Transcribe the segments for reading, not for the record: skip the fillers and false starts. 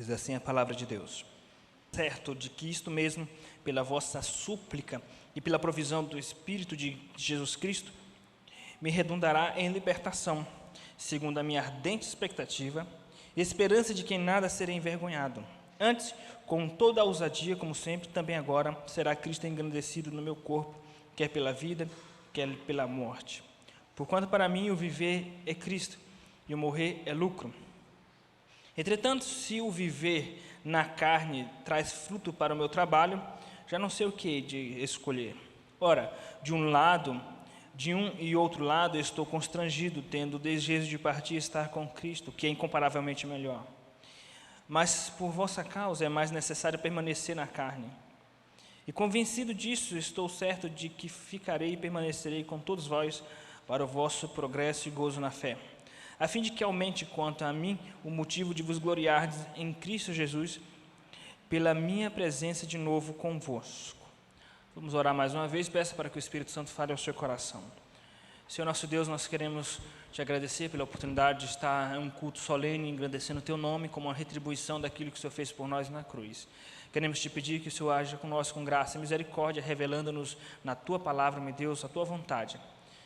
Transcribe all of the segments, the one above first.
Diz assim a palavra de Deus: certo de que isto mesmo, pela vossa súplica e pela provisão do Espírito de Jesus Cristo, me redundará em libertação, segundo a minha ardente expectativa e esperança de que em nada serei envergonhado. Antes, com toda a ousadia, como sempre, também agora, será Cristo engrandecido no meu corpo, quer pela vida, quer pela morte. Porquanto para mim o viver é Cristo e o morrer é lucro. Entretanto, se o viver na carne traz fruto para o meu trabalho, já não sei o que de escolher. Ora, de um e outro lado, estou constrangido, tendo o desejo de partir e estar com Cristo, que é incomparavelmente melhor. Mas por vossa causa é mais necessário permanecer na carne. E convencido disso, estou certo de que ficarei e permanecerei com todos vós para o vosso progresso e gozo na fé, a fim de que aumente quanto a mim o motivo de vos gloriardes em Cristo Jesus, pela minha presença de novo convosco. Vamos orar mais uma vez, peça para que o Espírito Santo fale ao seu coração. Senhor nosso Deus, nós queremos te agradecer pela oportunidade de estar em um culto solene, engrandecendo o teu nome como uma retribuição daquilo que o Senhor fez por nós na cruz. Queremos te pedir que o Senhor haja conosco com graça e misericórdia, revelando-nos na tua palavra, meu Deus, a tua vontade.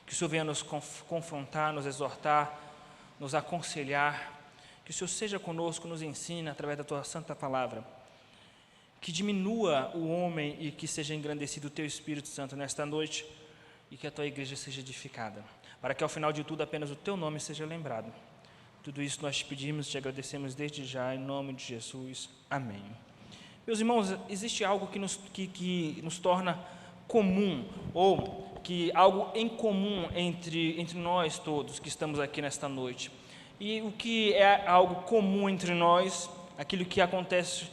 Que o Senhor venha nos confrontar, nos exortar, nos aconselhar, que o Senhor seja conosco, nos ensine através da tua santa palavra, que diminua o homem e que seja engrandecido o teu Espírito Santo nesta noite e que a tua igreja seja edificada, para que ao final de tudo apenas o teu nome seja lembrado. Tudo isso nós te pedimos e te agradecemos desde já, em nome de Jesus. Amém. Meus irmãos, existe algo que nos torna comum, ou que algo em comum entre nós todos que estamos aqui nesta noite. E o que é algo comum entre nós, aquilo que acontece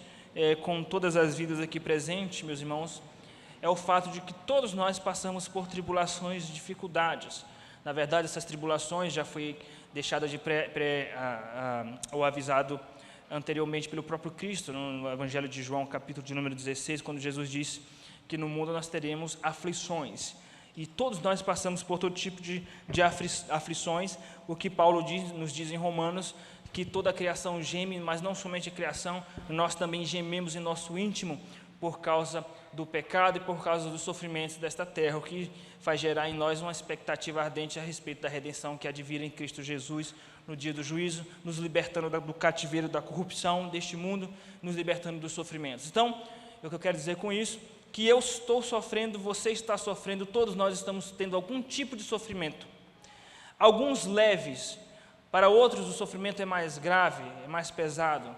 com todas as vidas aqui presentes, meus irmãos, é o fato de que todos nós passamos por tribulações e dificuldades. Na verdade, essas tribulações já foi deixada ou avisado anteriormente pelo próprio Cristo, no Evangelho de João, capítulo de número 16, quando Jesus disse que no mundo nós teremos aflições. E todos nós passamos por todo tipo de aflições, o que Paulo nos diz em Romanos, que toda a criação geme, mas não somente a criação, nós também gememos em nosso íntimo por causa do pecado e por causa dos sofrimentos desta terra, o que faz gerar em nós uma expectativa ardente a respeito da redenção que há de vir em Cristo Jesus no dia do juízo, nos libertando do cativeiro da corrupção deste mundo, nos libertando dos sofrimentos. Então, o que eu quero dizer com isso, que eu estou sofrendo, você está sofrendo, todos nós estamos tendo algum tipo de sofrimento. Alguns leves, para outros o sofrimento é mais grave, é mais pesado.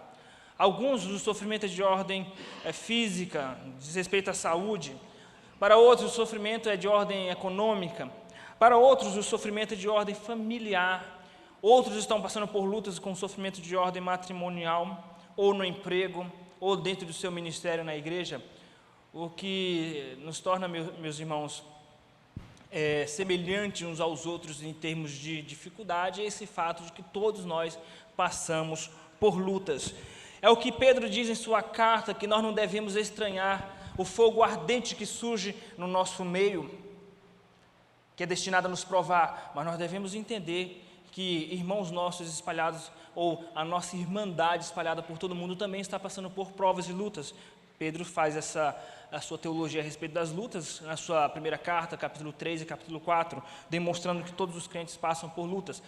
Alguns o sofrimento é de ordem física, diz respeito à saúde. Para outros o sofrimento é de ordem econômica. Para outros o sofrimento é de ordem familiar. Outros estão passando por lutas com sofrimento de ordem matrimonial, ou no emprego, ou dentro do seu ministério na igreja. O que nos torna, meus irmãos, semelhantes uns aos outros em termos de dificuldade, é esse fato de que todos nós passamos por lutas. É o que Pedro diz em sua carta, que nós não devemos estranhar o fogo ardente que surge no nosso meio, que é destinado a nos provar, mas nós devemos entender que irmãos nossos espalhados, ou a nossa irmandade espalhada por todo mundo, também está passando por provas e lutas. Pedro faz a sua teologia a respeito das lutas na sua primeira carta, capítulo 3 e capítulo 4, demonstrando que todos os crentes passam por lutas.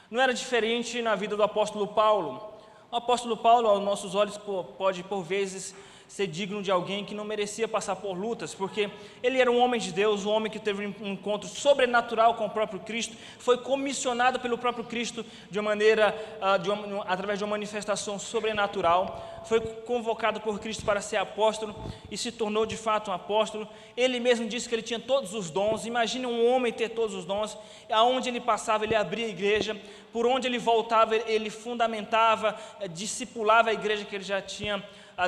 Não era diferente na vida do apóstolo Paulo. O apóstolo Paulo, aos nossos olhos, pode por vezes ser digno de alguém que não merecia passar por lutas, porque ele era um homem de Deus, um homem que teve um encontro sobrenatural com o próprio Cristo, foi comissionado pelo próprio Cristo de uma maneira, através de uma manifestação sobrenatural, foi convocado por Cristo para ser apóstolo e se tornou de fato um apóstolo. Ele mesmo disse que ele tinha todos os dons. Imagine um homem ter todos os dons, aonde ele passava ele abria a igreja, por onde ele voltava ele fundamentava, discipulava a igreja que ele já tinha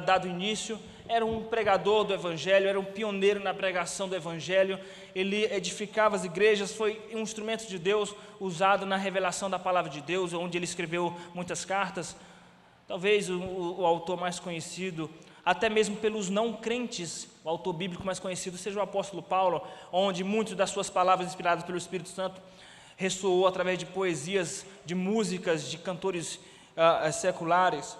dado início. Era um pregador do Evangelho, era um pioneiro na pregação do Evangelho, ele edificava as igrejas, foi um instrumento de Deus usado na revelação da palavra de Deus, onde ele escreveu muitas cartas. Talvez o autor mais conhecido, até mesmo pelos não crentes, o autor bíblico mais conhecido seja o apóstolo Paulo, onde muitas das suas palavras inspiradas pelo Espírito Santo ressoou através de poesias, de músicas, de cantores seculares.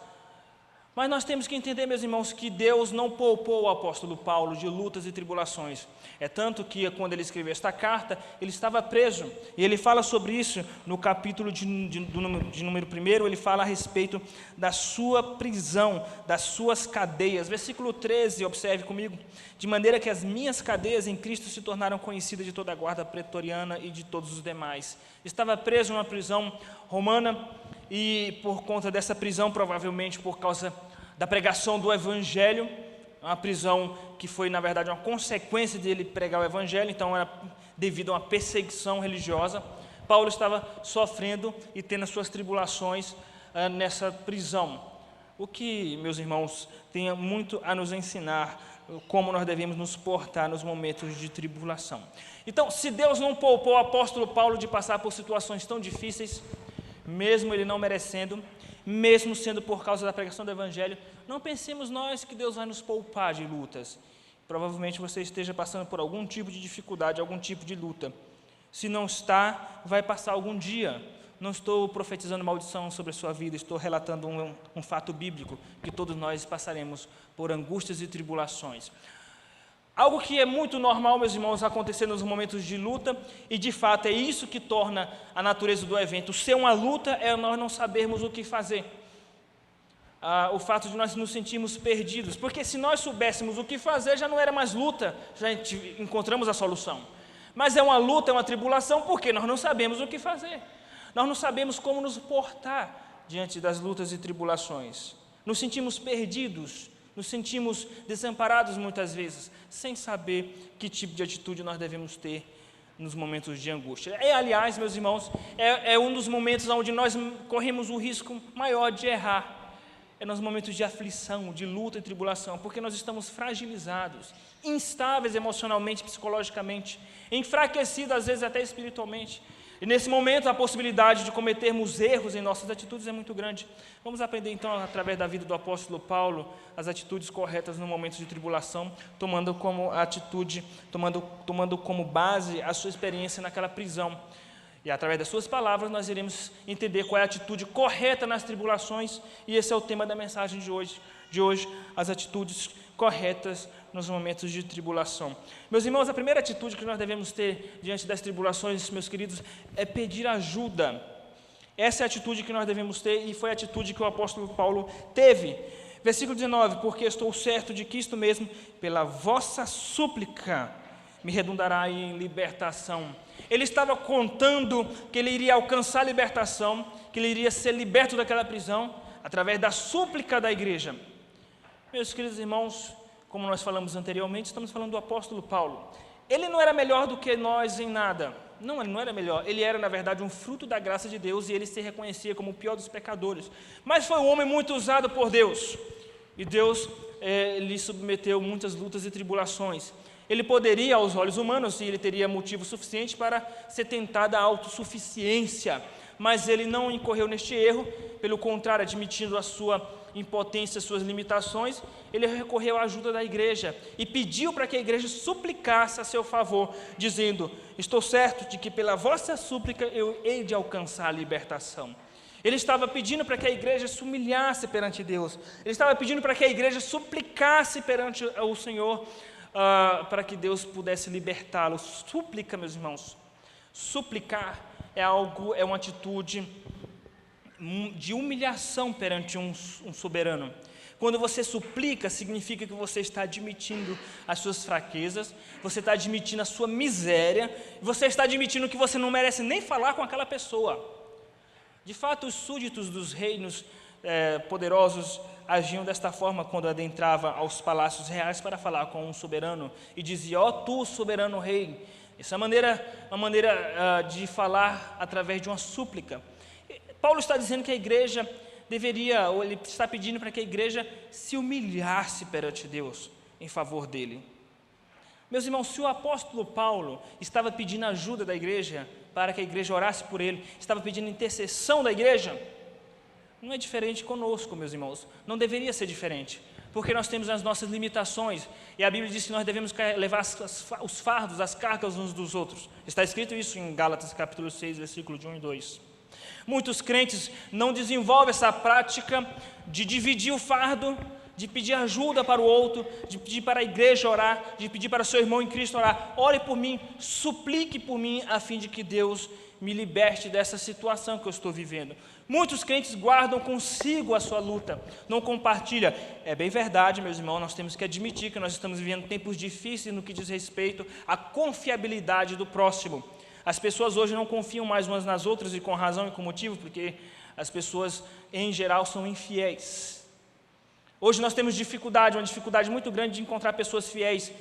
Mas nós temos que entender, meus irmãos, que Deus não poupou o apóstolo Paulo de lutas e tribulações. É tanto que, quando ele escreveu esta carta, ele estava preso. E ele fala sobre isso no capítulo de número 1, ele fala a respeito da sua prisão, das suas cadeias. Versículo 13, observe comigo. De maneira que as minhas cadeias em Cristo se tornaram conhecidas de toda a guarda pretoriana e de todos os demais. Estava preso numa prisão romana e, por conta dessa prisão, provavelmente por causa da pregação do Evangelho, uma prisão que foi, na verdade, uma consequência dele pregar o Evangelho, então era devido a uma perseguição religiosa. Paulo estava sofrendo e tendo as suas tribulações nessa prisão. O que, meus irmãos, tem muito a nos ensinar como nós devemos nos portar nos momentos de tribulação. Então, se Deus não poupou o apóstolo Paulo de passar por situações tão difíceis, mesmo ele não merecendo, mesmo sendo por causa da pregação do Evangelho, não pensemos nós que Deus vai nos poupar de lutas. Provavelmente você esteja passando por algum tipo de dificuldade, algum tipo de luta. Se não está, vai passar algum dia. Não estou profetizando maldição sobre a sua vida, estou relatando um fato bíblico, que todos nós passaremos por angústias e tribulações. Algo que é muito normal, meus irmãos, acontecer nos momentos de luta, e de fato é isso que torna a natureza do evento ser uma luta, é nós não sabermos o que fazer. O fato de nós nos sentirmos perdidos, porque se nós soubéssemos o que fazer, já não era mais luta, já encontramos a solução. Mas é uma luta, é uma tribulação, porque nós não sabemos o que fazer. Nós não sabemos como nos portar diante das lutas e tribulações. Nos sentimos perdidos, nos sentimos desamparados muitas vezes, sem saber que tipo de atitude nós devemos ter nos momentos de angústia. Aliás, meus irmãos, é um dos momentos onde nós corremos o risco maior de errar. É nos momentos de aflição, de luta e tribulação, porque nós estamos fragilizados, instáveis emocionalmente, psicologicamente, enfraquecidos às vezes até espiritualmente. E nesse momento a possibilidade de cometermos erros em nossas atitudes é muito grande. Vamos aprender então, através da vida do apóstolo Paulo, as atitudes corretas no momento de tribulação, tomando como base a sua experiência naquela prisão. E através das suas palavras nós iremos entender qual é a atitude correta nas tribulações, e esse é o tema da mensagem de hoje, as atitudes corretas nos momentos de tribulação. Meus irmãos, a primeira atitude que nós devemos ter diante das tribulações, meus queridos, é pedir ajuda. Essa é a atitude que nós devemos ter, e foi a atitude que o apóstolo Paulo teve. Versículo 19, porque estou certo de que isto mesmo, pela vossa súplica, me redundará em libertação. Ele estava contando que ele iria alcançar a libertação, que ele iria ser liberto daquela prisão, através da súplica da igreja. Meus queridos irmãos, como nós falamos anteriormente, estamos falando do apóstolo Paulo. Ele não era melhor do que nós em nada. Não, ele não era melhor. Ele era, na verdade, um fruto da graça de Deus, e ele se reconhecia como o pior dos pecadores. Mas foi um homem muito usado por Deus. E Deus lhe submeteu muitas lutas e tribulações. Ele poderia, aos olhos humanos, e ele teria motivo suficiente para ser tentado à autossuficiência, mas ele não incorreu neste erro, pelo contrário, admitindo a sua impotência, suas limitações, ele recorreu à ajuda da igreja e pediu para que a igreja suplicasse a seu favor, dizendo: estou certo de que pela vossa súplica eu hei de alcançar a libertação. Ele estava pedindo para que a igreja se humilhasse perante Deus, ele estava pedindo para que a igreja suplicasse perante o Senhor, para que Deus pudesse libertá-lo. Súplica, meus irmãos, suplicar é uma atitude de humilhação perante um soberano. Quando você suplica, significa que você está admitindo as suas fraquezas, você está admitindo a sua miséria, você está admitindo que você não merece nem falar com aquela pessoa. De fato, os súditos dos reinos poderosos agiam desta forma quando adentrava aos palácios reais para falar com um soberano e dizia: ó tu, soberano rei. Essa é uma maneira de falar através de uma súplica. Paulo está dizendo que a igreja deveria, ou ele está pedindo para que a igreja se humilhasse perante Deus em favor dele. Meus irmãos, se o apóstolo Paulo estava pedindo ajuda da igreja para que a igreja orasse por ele, estava pedindo intercessão da igreja, não é diferente conosco, meus irmãos. Não deveria ser diferente, porque nós temos as nossas limitações, e a Bíblia diz que nós devemos levar os fardos, as cargas uns dos outros. Está escrito isso em Gálatas capítulo 6, versículo de 1 e 2. Muitos crentes não desenvolvem essa prática de dividir o fardo, de pedir ajuda para o outro, de pedir para a igreja orar, de pedir para seu irmão em Cristo orar. Ore por mim, suplique por mim, a fim de que Deus me liberte dessa situação que eu estou vivendo. Muitos crentes guardam consigo a sua luta, não compartilham. É bem verdade, meus irmãos, nós temos que admitir que nós estamos vivendo tempos difíceis no que diz respeito à confiabilidade do próximo. As pessoas hoje não confiam mais umas nas outras, e com razão e com motivo, porque as pessoas, em geral, são infiéis. Hoje nós temos uma dificuldade muito grande de encontrar pessoas fiéis,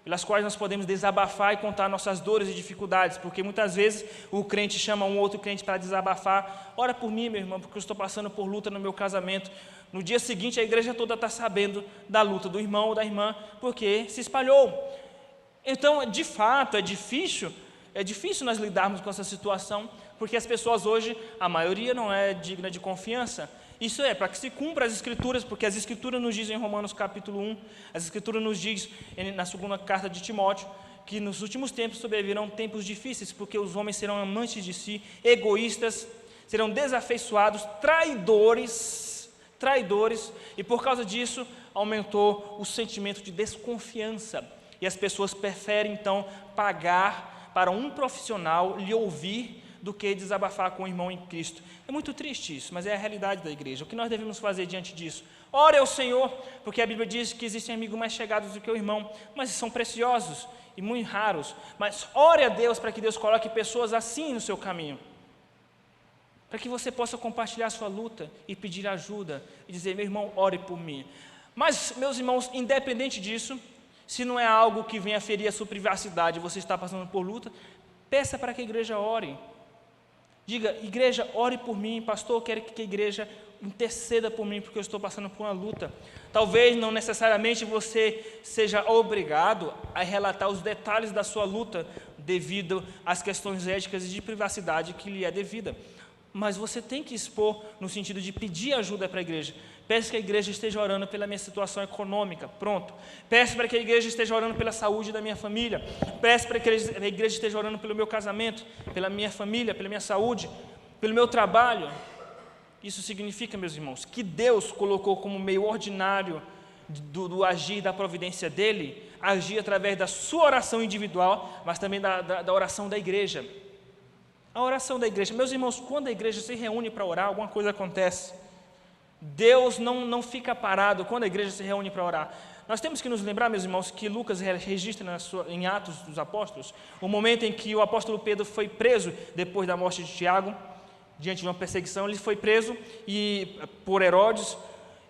pelas quais nós podemos desabafar e contar nossas dores e dificuldades, porque muitas vezes o crente chama um outro crente para desabafar. Ora por mim, meu irmão, porque eu estou passando por luta no meu casamento. No dia seguinte, a igreja toda está sabendo da luta do irmão ou da irmã, porque se espalhou. Então, de fato, é difícil nós lidarmos com essa situação, porque as pessoas hoje, a maioria não é digna de confiança. Isso é para que se cumpra as Escrituras, porque as Escrituras nos dizem em Romanos capítulo 1, as Escrituras nos diz na segunda carta de Timóteo, que nos últimos tempos sobrevirão tempos difíceis, porque os homens serão amantes de si, egoístas, serão desafeiçoados, traidores, e por causa disso aumentou o sentimento de desconfiança, e as pessoas preferem então pagar para um profissional lhe ouvir do que desabafar com o irmão em Cristo. É muito triste isso, mas é a realidade da igreja. O que nós devemos fazer diante disso? Ore ao Senhor, porque a Bíblia diz que existem amigos mais chegados do que o irmão, mas são preciosos e muito raros. Mas ore a Deus para que Deus coloque pessoas assim no seu caminho, para que você possa compartilhar a sua luta e pedir ajuda e dizer: meu irmão, ore por mim. Mas, meus irmãos, independente disso, se não é algo que venha ferir a sua privacidade, você está passando por luta, peça para que a igreja ore. Diga: igreja, ore por mim. Pastor, eu quero que a igreja interceda por mim, porque eu estou passando por uma luta. Talvez não necessariamente você seja obrigado a relatar os detalhes da sua luta, devido às questões éticas e de privacidade que lhe é devida, mas você tem que expor no sentido de pedir ajuda para a igreja. Peço que a igreja esteja orando pela minha situação econômica, pronto. Peço para que a igreja esteja orando pela saúde da minha família. Peço para que a igreja esteja orando pelo meu casamento, pela minha família, pela minha saúde, pelo meu trabalho. Isso significa, meus irmãos, que Deus colocou como meio ordinário do agir da providência dEle, agir através da sua oração individual, mas também da oração da igreja. A oração da igreja. Meus irmãos, quando a igreja se reúne para orar, alguma coisa acontece. Deus não fica parado quando a igreja se reúne para orar. Nós temos que nos lembrar, meus irmãos, que Lucas registra em Atos dos Apóstolos o momento em que o apóstolo Pedro foi preso depois da morte de Tiago, diante de uma perseguição. Ele foi preso por Herodes,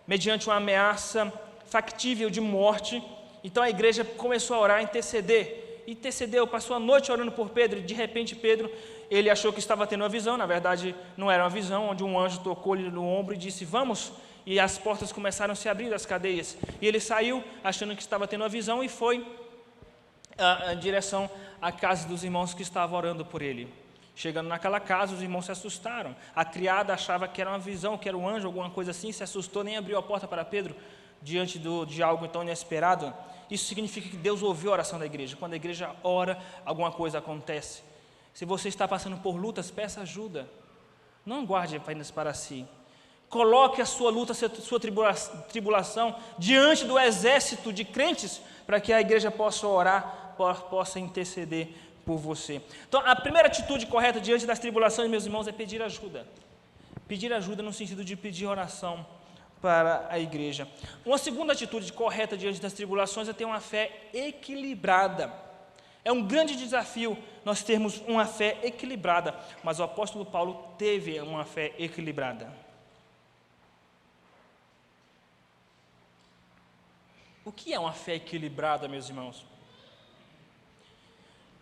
mediante uma ameaça factível de morte. Então a igreja começou a orar, intercedeu, passou a noite orando por Pedro, e de repente Pedro, ele achou que estava tendo uma visão. Na verdade não era uma visão, onde um anjo tocou-lhe no ombro e disse: vamos, e as portas começaram a se abrir das cadeias, e ele saiu achando que estava tendo uma visão e foi em direção à casa dos irmãos que estavam orando por ele. Chegando naquela casa, os irmãos se assustaram. A criada achava que era uma visão, que era um anjo, alguma coisa assim, se assustou, nem abriu a porta para Pedro, diante de algo tão inesperado. Isso significa que Deus ouviu a oração da igreja. Quando a igreja ora, alguma coisa acontece. Se você está passando por lutas, peça ajuda. Não guarde apenas para si. Coloque a sua luta, a sua tribulação diante do exército de crentes, para que a igreja possa orar, possa interceder por você. Então, a primeira atitude correta diante das tribulações, meus irmãos, é pedir ajuda. Pedir ajuda no sentido de pedir oração para a igreja. Uma segunda atitude correta diante das tribulações é ter uma fé equilibrada. É um grande desafio nós termos uma fé equilibrada, mas o apóstolo Paulo teve uma fé equilibrada. O que é uma fé equilibrada, meus irmãos?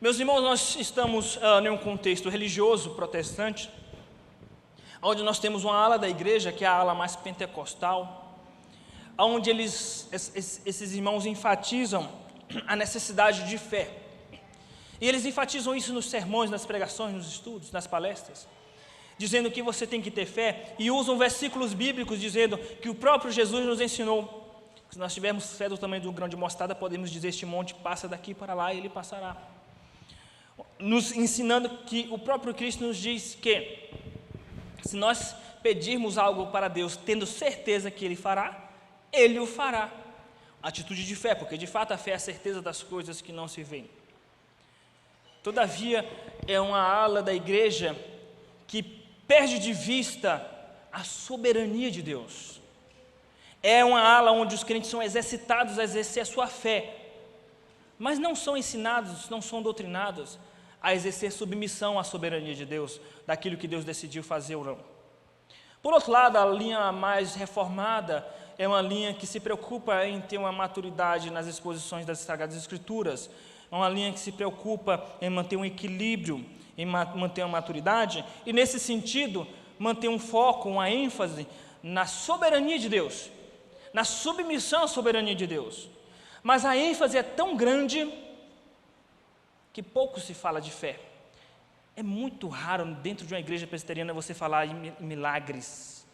Meus irmãos, nós estamos em um contexto religioso protestante, onde nós temos uma ala da igreja, que é a ala mais pentecostal, onde esses irmãos enfatizam a necessidade de fé. E eles enfatizam isso nos sermões, nas pregações, nos estudos, nas palestras, dizendo que você tem que ter fé, e usam versículos bíblicos dizendo que o próprio Jesus nos ensinou. Se nós tivermos fé do tamanho de um grão de mostarda, podemos dizer: este monte passa daqui para lá, e ele passará. Nos ensinando que o próprio Cristo nos diz que Se nós pedirmos algo para Deus, tendo certeza que Ele fará, Ele o fará. Atitude de fé, porque de fato a fé é a certeza das coisas que não se veem. Todavia, é uma ala da igreja que perde de vista a soberania de Deus. É uma ala onde os crentes são exercitados a exercer a sua fé, mas não são ensinados, não são doutrinados a exercer submissão à soberania de Deus, daquilo que Deus decidiu fazer ou não. Por outro lado, a linha mais reformada é uma linha que se preocupa em ter uma maturidade nas exposições das Sagradas Escrituras, é uma linha que se preocupa em manter um equilíbrio, em manter uma maturidade, e nesse sentido, manter um foco, uma ênfase na soberania de Deus, na submissão à soberania de Deus. Mas a ênfase é tão grande que pouco se fala de fé. É muito raro dentro de uma igreja presbiteriana você falar em milagres.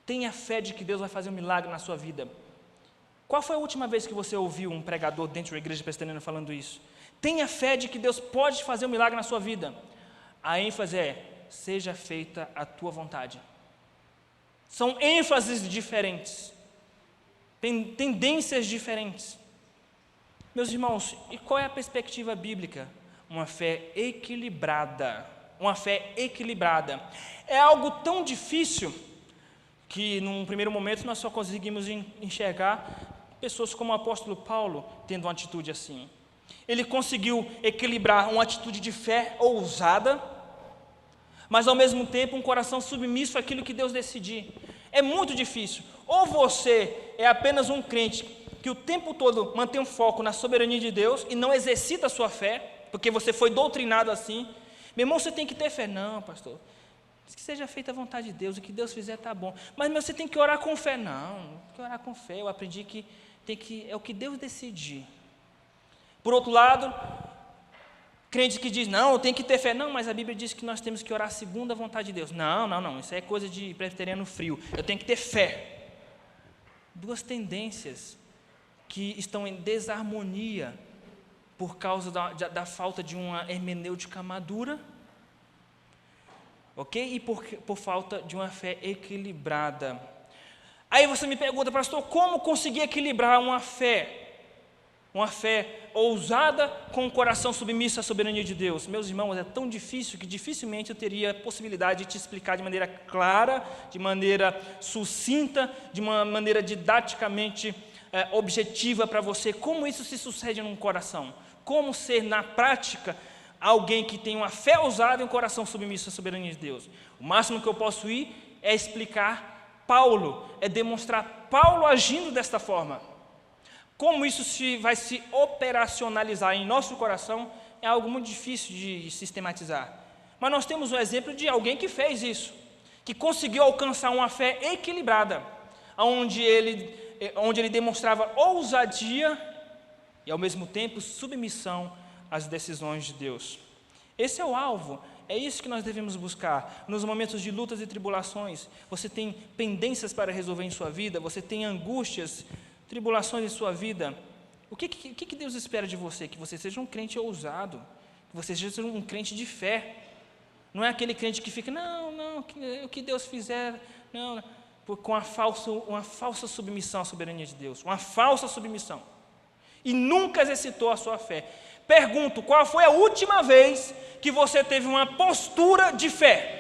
Tenha fé de que Deus vai fazer um milagre na sua vida. Qual foi a última vez que você ouviu um pregador dentro de uma igreja presbiteriana falando isso? Tenha fé de que Deus pode fazer um milagre na sua vida. A ênfase é: seja feita a tua vontade. São ênfases diferentes, tendências diferentes. Meus irmãos, e qual é a perspectiva bíblica? Uma fé equilibrada. Uma fé equilibrada. É algo tão difícil que, num primeiro momento, nós só conseguimos enxergar pessoas como o apóstolo Paulo tendo uma atitude assim. Ele conseguiu equilibrar uma atitude de fé ousada, mas ao mesmo tempo um coração submisso àquilo que Deus decidir. É muito difícil. Ou você é apenas um crente que o tempo todo mantém um foco na soberania de Deus e não exercita a sua fé, porque você foi doutrinado assim. Meu irmão, você tem que ter fé. Não, pastor, que seja feita a vontade de Deus, o que Deus fizer está bom. Mas você tem que orar com fé. Não, tem que orar com fé. Eu aprendi que é o que Deus decidir. Por outro lado, crente que diz: não, eu tenho que ter fé. Não, mas a Bíblia diz que nós temos que orar segundo a vontade de Deus. Não, isso é coisa de presbiteriano frio. Eu tenho que ter fé. Duas tendências que estão em desarmonia por causa da falta de uma hermenêutica madura, ok? E por falta de uma fé equilibrada. Aí você me pergunta: pastor, como conseguir equilibrar uma fé ousada com o coração submisso à soberania de Deus? Meus irmãos, é tão difícil que dificilmente eu teria a possibilidade de te explicar de maneira clara, de maneira sucinta, de uma maneira didaticamente objetiva para você, como isso se sucede num coração, como ser na prática alguém que tem uma fé ousada e um coração submisso à soberania de Deus. O máximo que eu posso ir é explicar Paulo, é demonstrar Paulo agindo desta forma. Como isso vai se operacionalizar em nosso coração é algo muito difícil de sistematizar. Mas nós temos um exemplo de alguém que fez isso, que conseguiu alcançar uma fé equilibrada, onde ele demonstrava ousadia e, ao mesmo tempo, submissão às decisões de Deus. Esse é o alvo, é isso que nós devemos buscar. Nos momentos de lutas e tribulações, você tem pendências para resolver em sua vida, você tem angústias, tribulações em sua vida. O que Deus espera de você? Que você seja um crente ousado, que você seja um crente de fé. Não é aquele crente que fica: não, o que Deus fizer, não, com uma falsa submissão à soberania de Deus, uma falsa submissão, e nunca exercitou a sua fé. Pergunto: qual foi a última vez que você teve uma postura de fé?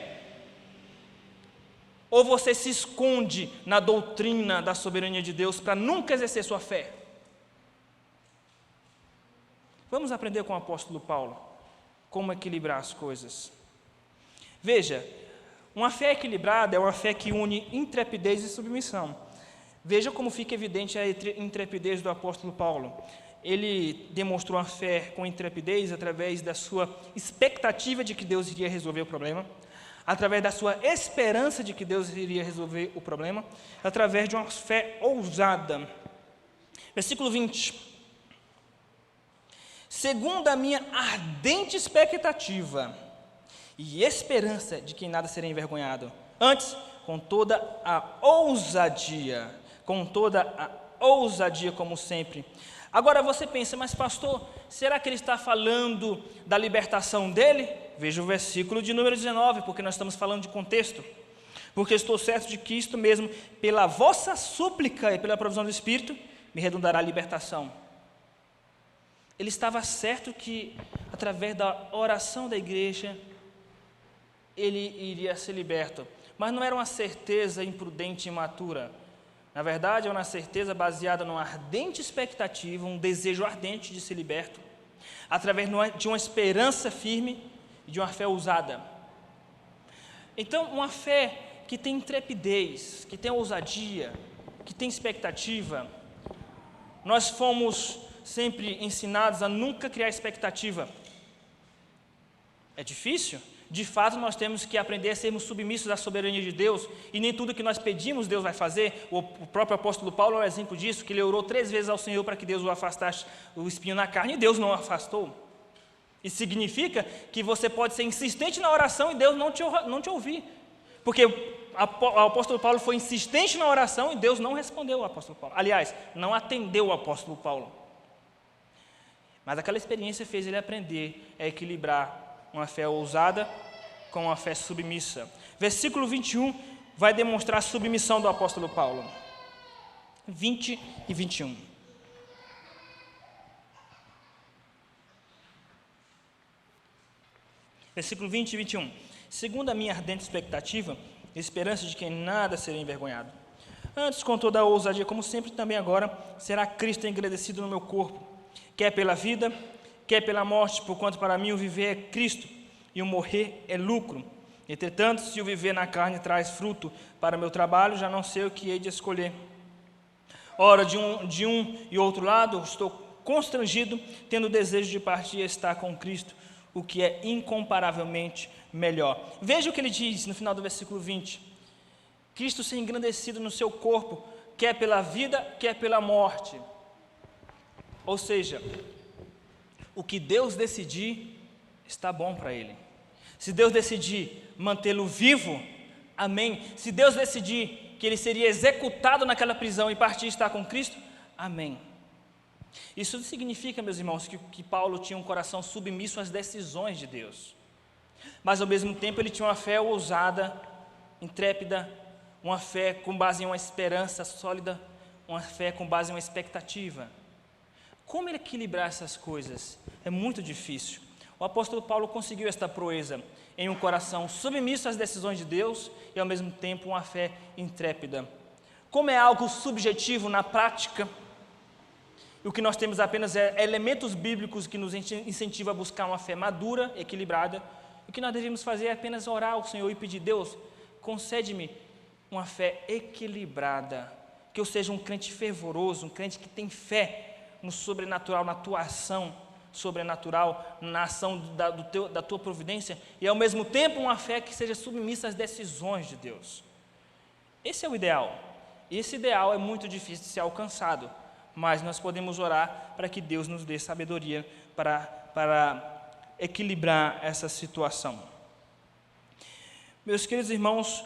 Ou você se esconde na doutrina da soberania de Deus para nunca exercer sua fé? Vamos aprender com o apóstolo Paulo como equilibrar as coisas. Veja, uma fé equilibrada é uma fé que une intrepidez e submissão. Veja como fica evidente a intrepidez do apóstolo Paulo. Ele demonstrou a fé com intrepidez através da sua expectativa de que Deus iria resolver o problema, através da sua esperança de que Deus iria resolver o problema, através de uma fé ousada. Versículo 20. Segundo a minha ardente expectativa e esperança de que em nada serei envergonhado, antes, com toda a ousadia, como sempre. Agora você pensa: mas pastor, será que ele está falando da libertação dele? Veja o versículo de número 19, porque nós estamos falando de contexto. Porque estou certo de que isto mesmo, pela vossa súplica e pela provisão do Espírito, me redundará a libertação. Ele estava certo que, através da oração da igreja, ele iria ser liberto. Mas não era uma certeza imprudente e imatura. Na verdade, é uma certeza baseada numa ardente expectativa, um desejo ardente de ser liberto, através de uma esperança firme e de uma fé ousada. Então, uma fé que tem intrepidez, que tem ousadia, que tem expectativa. Nós fomos sempre ensinados a nunca criar expectativa. É difícil? De fato, nós temos que aprender a sermos submissos à soberania de Deus, e nem tudo que nós pedimos Deus vai fazer. O próprio apóstolo Paulo é um exemplo disso, que ele orou 3 vezes ao Senhor para que Deus o afastasse o espinho na carne, e Deus não o afastou. Isso significa que você pode ser insistente na oração e Deus não te ouvir, porque o apóstolo Paulo foi insistente na oração e Deus não respondeu ao apóstolo Paulo. Aliás, não atendeu o apóstolo Paulo. Mas aquela experiência fez ele aprender a equilibrar uma fé ousada com uma fé submissa. Versículo 21 vai demonstrar a submissão do apóstolo Paulo. 20 e 21. Versículo 20 e 21. Segundo a minha ardente expectativa, esperança de que em nada serei envergonhado. Antes, com toda a ousadia, como sempre, também agora, será Cristo engrandecido no meu corpo, quer pela vida, quer pela morte, porquanto para mim o viver é Cristo e o morrer é lucro. Entretanto, se o viver na carne traz fruto para o meu trabalho, já não sei o que hei de escolher. Ora, de um e outro lado, estou constrangido, tendo o desejo de partir e estar com Cristo, o que é incomparavelmente melhor. Veja o que ele diz no final do versículo 20. Cristo ser engrandecido no seu corpo, quer pela vida, quer pela morte. Ou seja, o que Deus decidir, está bom para ele. Se Deus decidir mantê-lo vivo, amém. Se Deus decidir que ele seria executado naquela prisão e partir e estar com Cristo, amém. Isso significa, meus irmãos, que Paulo tinha um coração submisso às decisões de Deus, mas ao mesmo tempo ele tinha uma fé ousada, intrépida, uma fé com base em uma esperança sólida, uma fé com base em uma expectativa. Como ele equilibrar essas coisas? É muito difícil. O apóstolo Paulo conseguiu esta proeza em um coração submisso às decisões de Deus e ao mesmo tempo uma fé intrépida. Como é algo subjetivo na prática, e o que nós temos apenas é elementos bíblicos que nos incentivam a buscar uma fé madura, equilibrada, o que nós devemos fazer é apenas orar ao Senhor e pedir: Deus, concede-me uma fé equilibrada, que eu seja um crente fervoroso, um crente que tem fé no sobrenatural, na tua ação sobrenatural, na ação da tua providência, e ao mesmo tempo uma fé que seja submissa às decisões de Deus. Esse é o ideal. Esse ideal é muito difícil de ser alcançado, mas nós podemos orar para que Deus nos dê sabedoria para equilibrar essa situação. Meus queridos irmãos,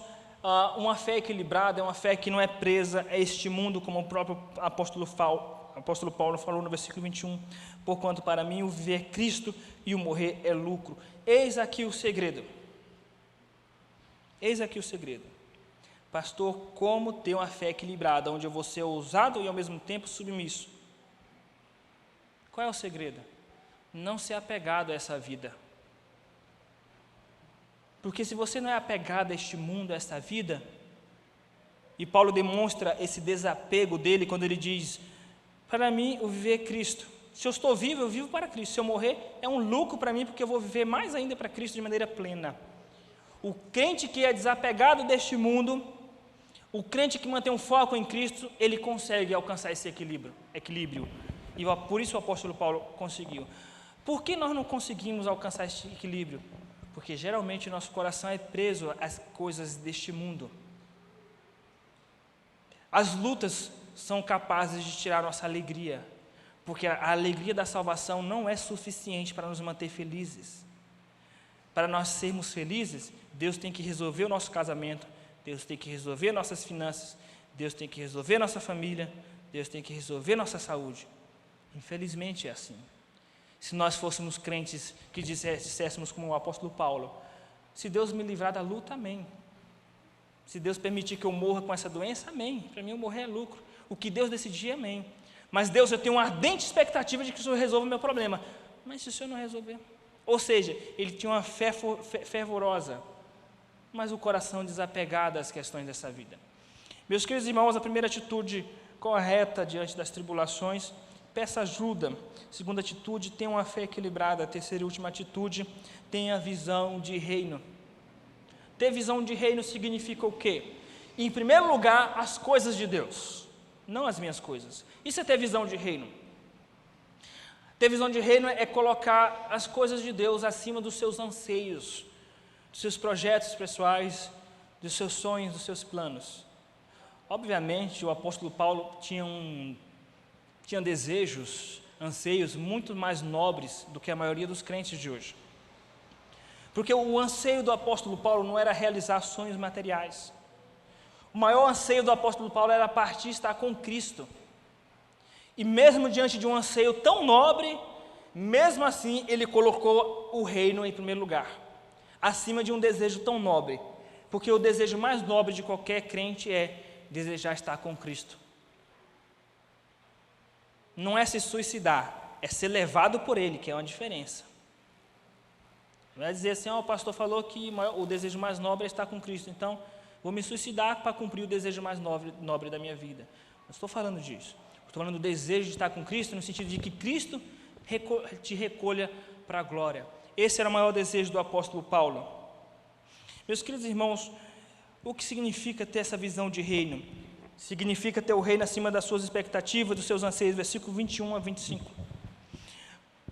uma fé equilibrada é uma fé que não é presa a este mundo, como o próprio apóstolo Paulo falou no versículo 21, porquanto para mim o viver é Cristo e o morrer é lucro. Eis aqui o segredo. Eis aqui o segredo. Pastor, como ter uma fé equilibrada, onde eu vou ser ousado e ao mesmo tempo submisso? Qual é o segredo? Não ser apegado a essa vida. Porque se você não é apegado a este mundo, a esta vida, e Paulo demonstra esse desapego dele quando ele diz: para mim o viver é Cristo. Se eu estou vivo, eu vivo para Cristo. Se eu morrer, é um lucro para mim, porque eu vou viver mais ainda para Cristo de maneira plena. O crente que é desapegado deste mundo, o crente que mantém um foco em Cristo, ele consegue alcançar esse equilíbrio. E por isso o apóstolo Paulo conseguiu. Por que nós não conseguimos alcançar esse equilíbrio? Porque geralmente o nosso coração é preso às coisas deste mundo. As lutas são capazes de tirar nossa alegria, porque a alegria da salvação não é suficiente para nos manter felizes. Para nós sermos felizes, Deus tem que resolver o nosso casamento, Deus tem que resolver nossas finanças, Deus tem que resolver nossa família, Deus tem que resolver nossa saúde. Infelizmente é assim. Se nós fôssemos crentes que disséssemos como o apóstolo Paulo: se Deus me livrar da luta, amém. Se Deus permitir que eu morra com essa doença, amém. Para mim, eu morrer é lucro. O que Deus decidir, amém. Mas Deus, eu tenho uma ardente expectativa de que o Senhor resolva o meu problema. Mas se o Senhor não resolver? Ou seja, ele tinha uma fé fervorosa, mas o coração desapegado às questões dessa vida. Meus queridos irmãos, a primeira atitude correta diante das tribulações, peça ajuda. Segunda atitude, tenha uma fé equilibrada. A terceira e última atitude, tenha visão de reino. Ter visão de reino significa o quê? Em primeiro lugar, as coisas de Deus, não as minhas coisas. Isso é ter visão de reino. Ter visão de reino é colocar as coisas de Deus acima dos seus anseios, dos seus projetos pessoais, dos seus sonhos, dos seus planos. Obviamente, o apóstolo Paulo tinha desejos, anseios muito mais nobres do que a maioria dos crentes de hoje. Porque o anseio do apóstolo Paulo não era realizar sonhos materiais. O maior anseio do apóstolo Paulo era partir e estar com Cristo. E mesmo diante de um anseio tão nobre, mesmo assim ele colocou o reino em primeiro lugar, acima de um desejo tão nobre. Porque o desejo mais nobre de qualquer crente é desejar estar com Cristo. Não é se suicidar, é ser levado por Ele, que é uma diferença. Não é dizer assim, o pastor falou que o desejo mais nobre é estar com Cristo, então vou me suicidar para cumprir o desejo mais nobre da minha vida. Não estou falando disso. Estou falando do desejo de estar com Cristo, no sentido de que Cristo te recolha para a glória. Esse era o maior desejo do apóstolo Paulo. Meus queridos irmãos, o que significa ter essa visão de reino? Significa ter o reino acima das suas expectativas, dos seus anseios, versículo 21 a 25.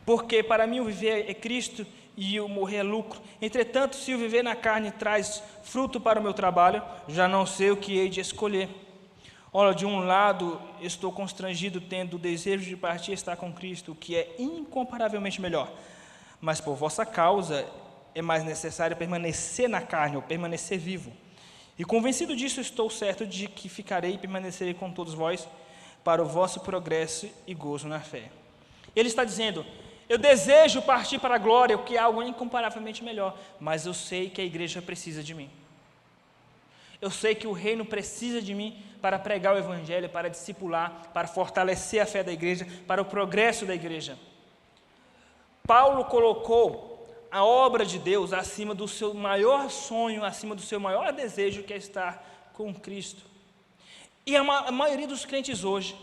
Porque para mim o viver é Cristo e o morrer é lucro. Entretanto, se o viver na carne traz fruto para o meu trabalho, já não sei o que hei de escolher. Ora, de um lado estou constrangido, tendo o desejo de partir e estar com Cristo, o que é incomparavelmente melhor. Mas por vossa causa é mais necessário permanecer na carne, ou permanecer vivo. E convencido disso, estou certo de que ficarei e permanecerei com todos vós, para o vosso progresso e gozo na fé. Ele está dizendo, eu desejo partir para a glória, o que é algo incomparavelmente melhor, mas eu sei que a igreja precisa de mim. Eu sei que o reino precisa de mim para pregar o evangelho, para discipular, para fortalecer a fé da igreja, para o progresso da igreja. Paulo colocou a obra de Deus acima do seu maior sonho, acima do seu maior desejo, que é estar com Cristo. E a maioria dos crentes hoje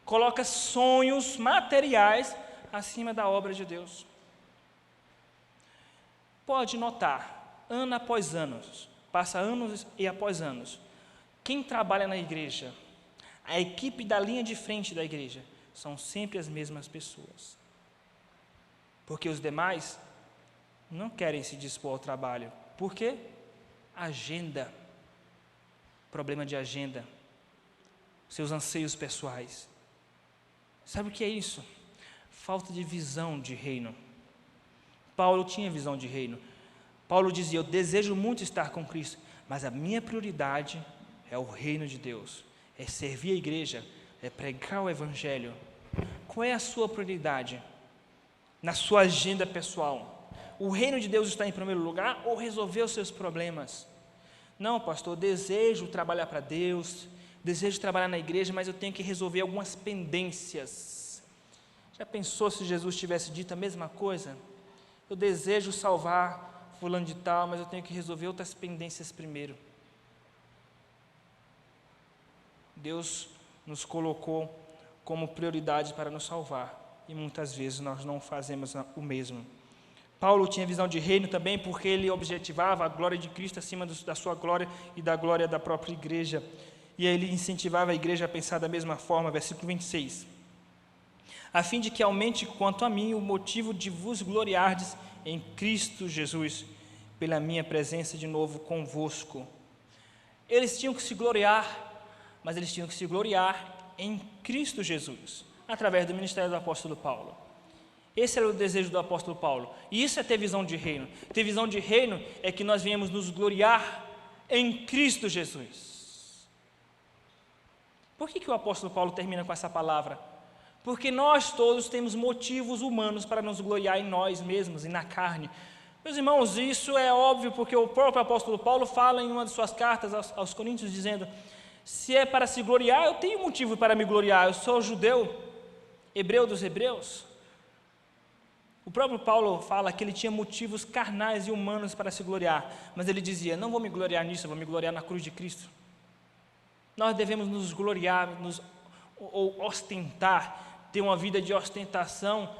coloca sonhos materiais acima da obra de Deus. Pode notar, ano após ano, passa anos e após anos, quem trabalha na igreja, a equipe da linha de frente da igreja, são sempre as mesmas pessoas. Porque os demais não querem se dispor ao trabalho. Por quê? Agenda. Problema de agenda. Seus anseios pessoais. Sabe o que é isso? Falta de visão de reino. Paulo tinha visão de reino. Paulo dizia, eu desejo muito estar com Cristo, mas a minha prioridade é o reino de Deus, é servir a igreja, é pregar o evangelho. Qual é a sua prioridade na sua agenda pessoal? O reino de Deus está em primeiro lugar ou resolver os seus problemas? Não, pastor, eu desejo trabalhar para Deus, desejo trabalhar na igreja, mas eu tenho que resolver algumas pendências. Já pensou se Jesus tivesse dito a mesma coisa? Eu desejo salvar fulano de tal, mas eu tenho que resolver outras pendências primeiro. Deus nos colocou como prioridade para nos salvar, e muitas vezes nós não fazemos o mesmo. Paulo tinha visão de reino também, porque ele objetivava a glória de Cristo acima da sua glória e da glória da própria igreja, e aí ele incentivava a igreja a pensar da mesma forma, versículo 26. A fim de que aumente quanto a mim o motivo de vos gloriardes em Cristo Jesus, pela minha presença de novo convosco. Eles tinham que se gloriar, mas eles tinham que se gloriar em Cristo Jesus, através do ministério do apóstolo Paulo. Esse era o desejo do apóstolo Paulo, e isso é ter visão de reino. Ter visão de reino é que nós viemos nos gloriar em Cristo Jesus. Por que o apóstolo Paulo termina com essa palavra? Porque nós todos temos motivos humanos para nos gloriar em nós mesmos e na carne. Meus irmãos, isso é óbvio porque o próprio apóstolo Paulo fala em uma de suas cartas aos Coríntios, dizendo: se é para se gloriar, eu tenho motivo para me gloriar, eu sou judeu, hebreu dos hebreus. O próprio Paulo fala que ele tinha motivos carnais e humanos para se gloriar, mas ele dizia: não vou me gloriar nisso, eu vou me gloriar na cruz de Cristo. Nós devemos nos gloriar, ou ostentar, ter uma vida de ostentação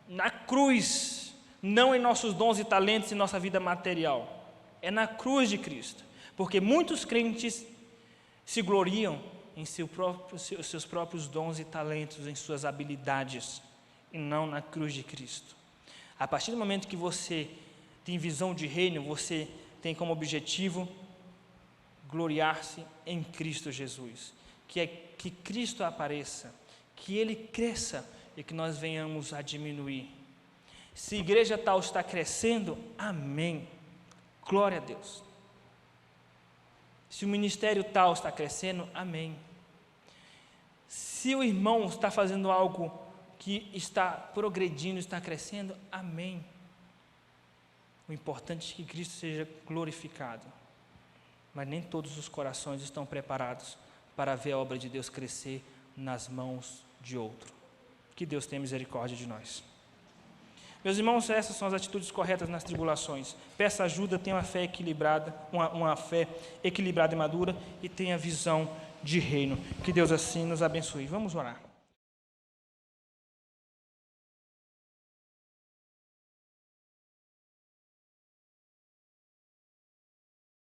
na cruz, não em nossos dons e talentos e nossa vida material. É na cruz de Cristo, porque muitos crentes se gloriam em seus próprios dons e talentos, em suas habilidades, e não na cruz de Cristo. A partir do momento que você tem visão de reino, você tem como objetivo gloriar-se em Cristo Jesus, que Cristo apareça, que Ele cresça e que nós venhamos a diminuir. Se a igreja tal está crescendo, amém, glória a Deus. Se o ministério tal está crescendo, amém. Se o irmão está fazendo algo que está progredindo, está crescendo, amém. O importante é que Cristo seja glorificado, mas nem todos os corações estão preparados para ver a obra de Deus crescer nas mãos de outro. Que Deus tenha misericórdia de nós. Meus irmãos, essas são as atitudes corretas nas tribulações. Peça ajuda, tenha uma fé equilibrada, uma fé equilibrada e madura, e tenha visão de reino. Que Deus assim nos abençoe. Vamos orar.